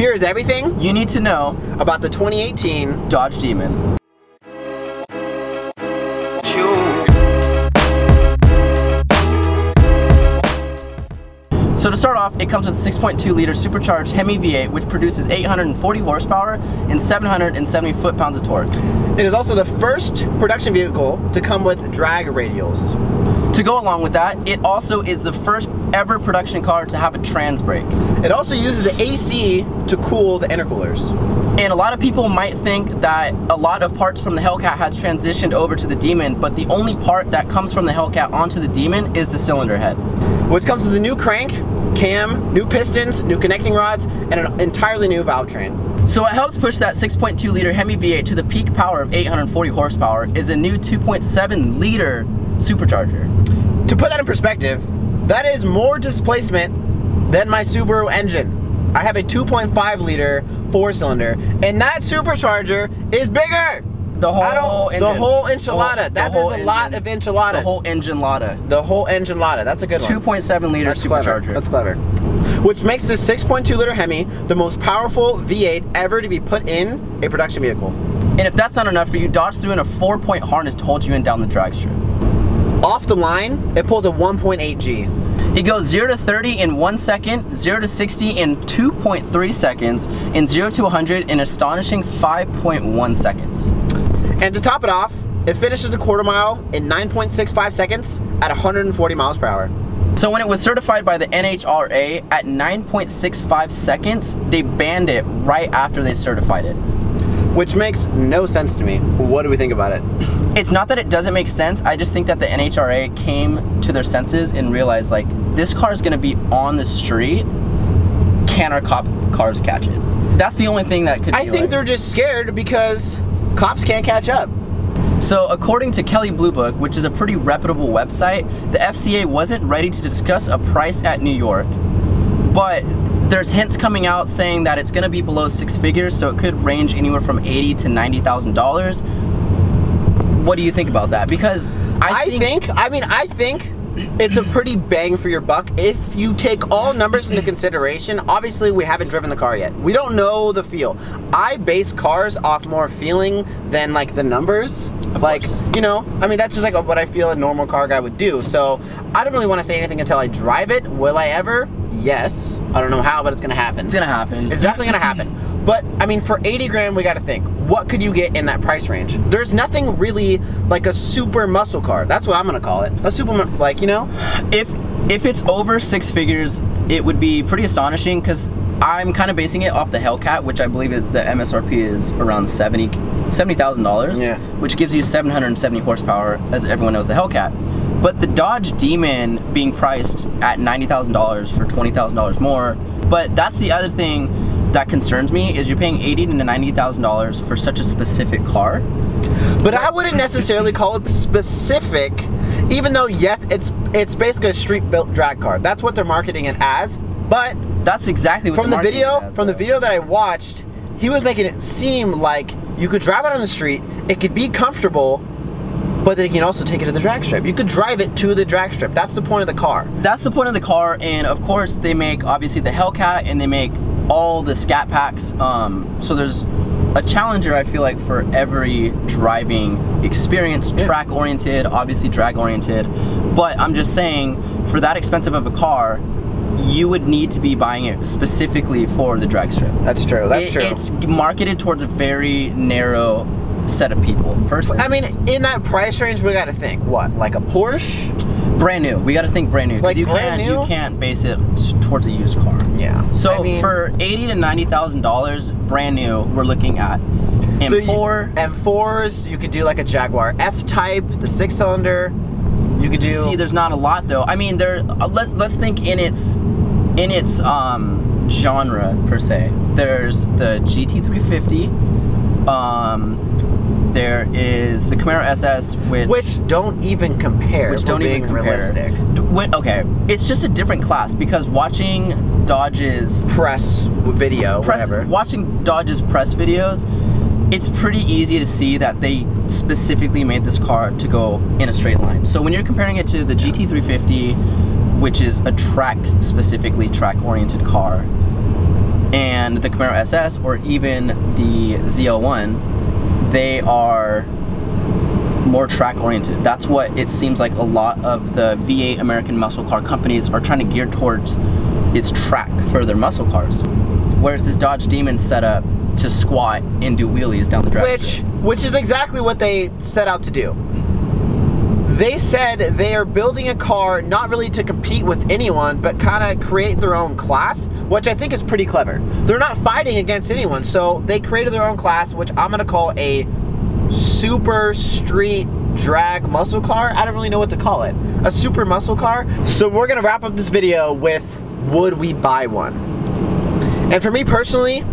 Here's everything you need to know about the 2018 Dodge Demon. So to start off, it comes with a 6.2 liter supercharged Hemi V8, which produces 840 horsepower and 770 foot-pounds of torque. It is also the first production vehicle to come with drag radials. To go along with that, it also is the first ever production car to have a trans brake. It also uses the AC to cool the intercoolers. And a lot of people might think that a lot of parts from the Hellcat has transitioned over to the Demon, but the only part that comes from the Hellcat onto the Demon is the cylinder head. Which comes with a new crank, cam, new pistons, new connecting rods, and an entirely new valve train. So what helps push that 6.2 liter Hemi V8 to the peak power of 840 horsepower is a new 2.7 liter supercharger. To put that in perspective, that is more displacement than my Subaru engine. I have a 2.5 liter 4-cylinder, and that supercharger is bigger. The whole engine. The whole enchilada. That is a lot of enchiladas. The whole engine lada. The whole engine lada. That's a good one. 2.7 liter supercharger. That's clever. Which makes this 6.2 liter Hemi the most powerful V8 ever to be put in a production vehicle. And if that's not enough for you, Dodge threw in a 4-point harness to hold you in down the drag strip. Off the line, it pulls a 1.8 G. It goes 0 to 30 in 1 second, 0 to 60 in 2.3 seconds, and 0 to 100 in astonishing 5.1 seconds. And to top it off, it finishes a quarter mile in 9.65 seconds at 140 miles per hour. So when it was certified by the NHRA at 9.65 seconds, they banned it right after they certified it. Which makes no sense to me. What do we think about it? It's not that it doesn't make sense, I just think that the NHRA came to their senses and realized, like, this car is gonna be on the street, can our cars catch it? That's the only thing that could be I think they're just scared because cops can't catch up. So according to Kelley Blue Book, which is a pretty reputable website, the FCA wasn't ready to discuss a price at New York, but there's hints coming out saying that it's gonna be below 6 figures, so it could range anywhere from $80,000 to $90,000. What do you think about that? Because I think it's a pretty bang for your buck if you take all numbers into consideration. Obviously, we haven't driven the car yet. We don't know the feel. I base cars off more feeling than like the numbers. Like, you know, I mean, that's just like what I feel a normal car guy would do. So I don't really want to say anything until I drive it. Will I ever? Yes. I don't know how, but it's gonna happen. It's gonna happen. It's definitely gonna happen. But I mean, for 80 grand, we gotta think, what could you get in that price range? There's nothing really like a super muscle car. That's what I'm gonna call it. A super, like, you know? If it's over 6 figures, it would be pretty astonishing, because I'm kind of basing it off the Hellcat, which I believe is the MSRP is around $70,000, yeah, which gives you 770 horsepower, as everyone knows the Hellcat. But the Dodge Demon being priced at $90,000 for $20,000 more. But that's the other thing that concerns me, is you're paying $80,000 to $90,000 for such a specific car. But I wouldn't necessarily call it specific, even though yes, it's basically a street-built drag car. That's what they're marketing it as. But that's exactly what from the video that I watched, he was making it seem like you could drive it on the street, it could be comfortable, but then you can also take it to the drag strip. You could drive it to the drag strip. That's the point of the car. That's the point of the car, and of course they make obviously the Hellcat, and they make all the Scat Packs. So there's a Challenger, I feel like, for every driving experience, track-oriented, obviously drag-oriented. But I'm just saying, for that expensive of a car, you would need to be buying it specifically for the drag strip. That's true, that's true. It's marketed towards a very narrow set of people, personally. I mean, in that price range, we gotta think, what, like a Porsche? Brand new, we gotta think brand new. Like you can't base it towards a used car. Yeah. So I mean, for $80,000 to $90,000, brand new, we're looking at M4. M4s, you could do like a Jaguar F-Type, the 6-cylinder. You could do. See, there's not a lot though. I mean, there. Let's think in its genre per se. There's the GT350. There is the Camaro SS, which don't even compare. Which don't even compare. Realistic. Okay, it's just a different class, because watching Dodge's press video, watching Dodge's press videos, it's pretty easy to see that they specifically made this car to go in a straight line. So when you're comparing it to the GT350, which is a track-oriented car, and the Camaro SS or even the ZL1, they are more track oriented. That's what it seems like a lot of the V8 American muscle car companies are trying to gear towards, is track for their muscle cars. Whereas this Dodge Demon set up to squat and do wheelies down the drag strip. Which is exactly what they set out to do. They said they are building a car not really to compete with anyone, but kind of create their own class, which I think is pretty clever. They're not fighting against anyone, so they created their own class, which I'm gonna call a super street drag muscle car. I don't really know what to call it. A super muscle car. So we're gonna wrap up this video with, would we buy one? And for me personally,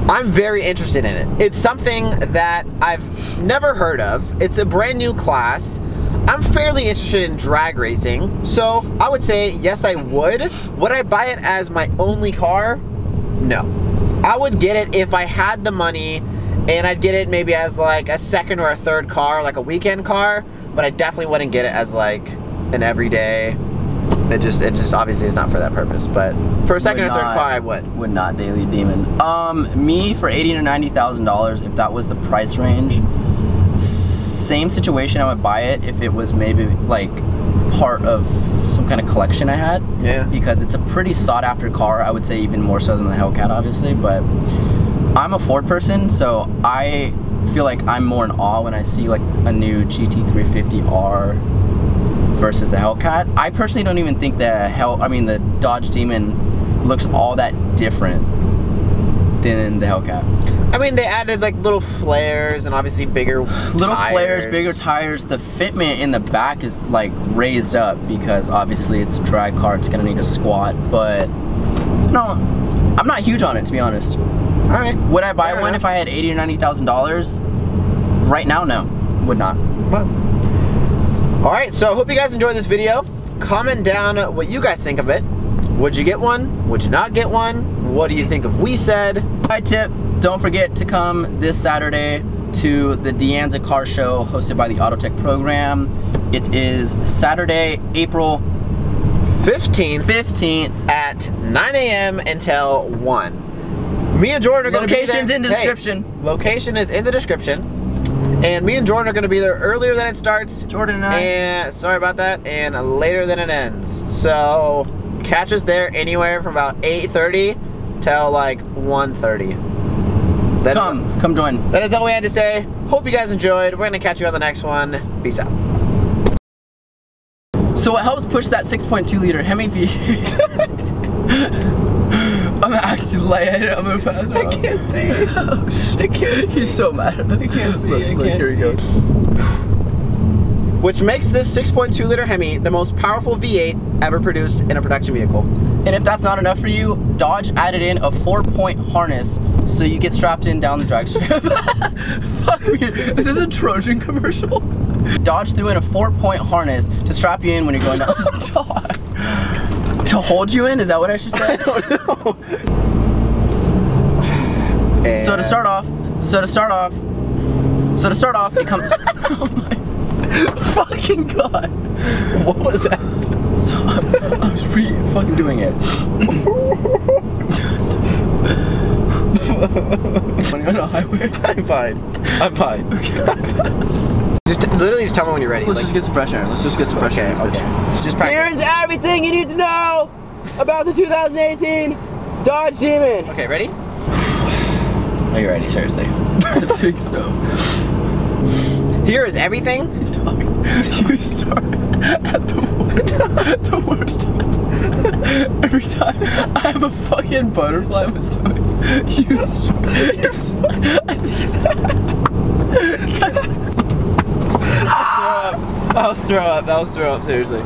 I'm very interested in it. It's something that I've never heard of. It's a brand new class. I'm fairly interested in drag racing, so I would say yes, I would. Would I buy it as my only car? No. I would get it if I had the money, and I'd get it maybe as like a second or a third car, like a weekend car, but I definitely wouldn't get it as like an everyday. It just obviously is not for that purpose, but for a second or third car, I would. Would not daily demon. Me for $80,000 to $90,000, if that was the price range, same situation, I would buy it if it was maybe like part of some kind of collection I had. Yeah. Because it's a pretty sought after car, I would say even more so than the Hellcat obviously, but I'm a Ford person, so I feel like I'm more in awe when I see like a new GT350R versus the Hellcat. I personally don't even think the Dodge Demon looks all that different than the Hellcat. I mean, they added like little flares and obviously bigger flares, bigger tires. The fitment in the back is like raised up because obviously it's a drag car, it's gonna need a squat, but no, I'm not huge on it, to be honest. All right. Would I buy one if I had $80,000 or $90,000? Right now, no, would not. Well. All right, so I hope you guys enjoyed this video. Comment down what you guys think of it. Would you get one? Would you not get one? What do you think of We Said? My tip, don't forget to come this Saturday to the Deanza Car Show hosted by the Autotech program. It is Saturday, April 15th at 9 a.m. until 1. Me and Jordan are going to be there. Location's in the description. Hey, location is in the description. And me and Jordan are going to be there earlier than it starts. Jordan and I. And sorry about that. And later than it ends. So catch us there anywhere from about 8:30 till like 1:30. Come join. That is all we had to say. Hope you guys enjoyed. We're going to catch you on the next one. Peace out. So what helps push that 6.2 liter Hemi V8? I'm actually lightheaded. I'm gonna pass out. I can't see it. Oh, I can't see. He's so mad. I can't see. Look, here he goes. Which makes this 6.2 liter Hemi the most powerful V8 ever produced in a production vehicle. And if that's not enough for you, Dodge added in a 4-point harness so you get strapped in down the drag strip. Fuck me. This is a Trojan commercial. Dodge threw in a 4-point harness to strap you in when you're going down the Dodge. To hold you in? Is that what I should say? I don't know. So to start off, it comes. Oh my fucking god! What was that? Stop! I was fucking doing it. On a highway. I'm fine. I'm fine. Okay. Literally just tell me when you're ready. Let's just get some fresh air. Let's just get some fresh air. Okay. Just practice. Here's everything you need to know about the 2018 Dodge Demon. Okay, ready? Are you ready? Seriously. I think so. Here is everything. Dog, you start at the worst time. Every time I have a fucking butterfly in my stomach. I think That was throw up, seriously.